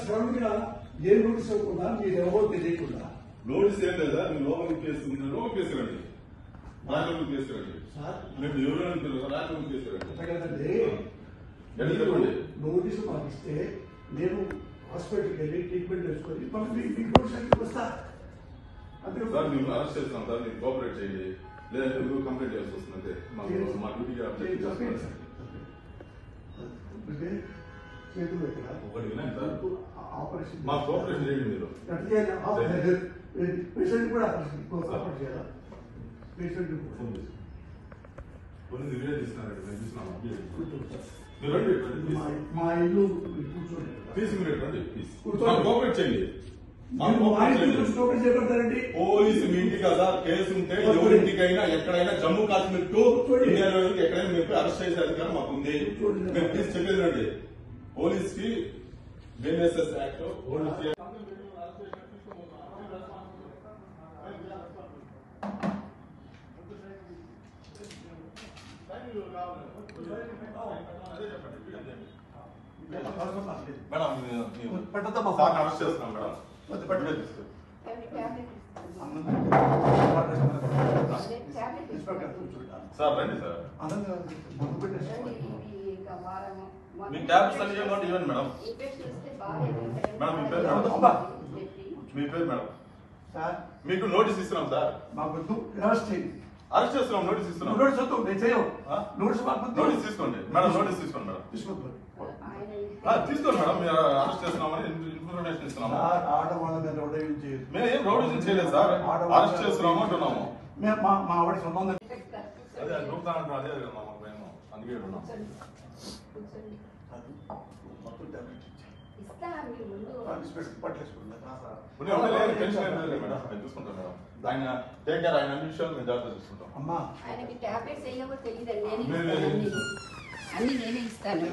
sudden గా ఏ notice ఇవ్వకుండా మీరు ఎవరో తెలియకుండా నోటీస్ ఏం లేదా మీరు లోపలికి కేసుకుంటున్నారు లోపలికి కేసుకురండి రాజలోకి కేసుకురండి మీరు ఎవరైనా రాజలోకి కేసుకురండి చెప్పండి నోటీసు మాకు ఇస్తే నేను హాస్పిటల్కి వెళ్ళి ట్రీట్మెంట్ చేసుకొని మీకు వస్తా అంతే సార్ మేము అరెస్ట్ చేస్తాం సార్ మీరు కోఆపరేట్ చేయండి లేదంటే మీరు కంప్లైంట్ చేయాల్సి వస్తుంది మా డ్యూటీకి చేతులు పెట్టిన ఒకటి వినండి సార్ ఆపరేషన్ మా కోఆపరేషన్ చేయండి మీరు పేషెంట్ కూడా ఆపరేషన్ చేయాలా పేషెంట్ కొన్ని వీడియో తీసుకున్నారండి మేము చూసినాము మీరు రండి మా ఇల్లు కూర్చోండి మీరు రండి కూర్చోండి కోఆపరేట్ చేయండి చేపడతారండి పోలీసు మీ ఇంటి కదా కేసు ఉంటే ఎవరింటికైనా ఎక్కడైనా జమ్మూ కాశ్మీర్ టు ఇండియాలో ఎక్కడైనా మీరు అరెస్ట్ చేసే అధికారం మాకు ఉంది మీరు ప్లీజ్ చెప్పేది రండి పోలీస్ కి బిఎన్ఎస్ఎస్ యాక్ట్ మేడం అరెస్ట్ చేస్తున్నాం మేడం సార్ రండి సార్ మీ ట్యాబ్స్ అన్ని ఇవ్వండి మేడం మేడం మీ పేరు మేడం మీకు నోటీస్ ఇస్తున్నాం సార్ అరెస్ట్ చేస్తున్నాం నోటీస్ ఇస్తున్నాం నోటీస్ తీసుకోండి మేడం నోటీస్ తీసుకోండి మేడం తీసుకోండి మేడం మీరు అరెస్ట్ చేస్తున్నామని ఇన్ఫర్మేషన్ ఇస్తున్నాము మేము ఏం రౌడీజం చేయలేదు సార్ అరెస్ట్ చేస్తున్నాము అంటున్నాము మా ఆవిడ సొంతం అదే అడుగుతానంటే అదే మాకు మేము అందుకే ఉన్నాం చూసుకుంటాం మేడం ఆయన టేక్ కేర్ ఆయన అన్ని విషయాలు మేము జాగ్రత్త చూసుకుంటాం అమ్మా ఆయనకి టాబ్లెట్స్ ఏవో తెలియదండి అన్ని నేనే ఇస్తాను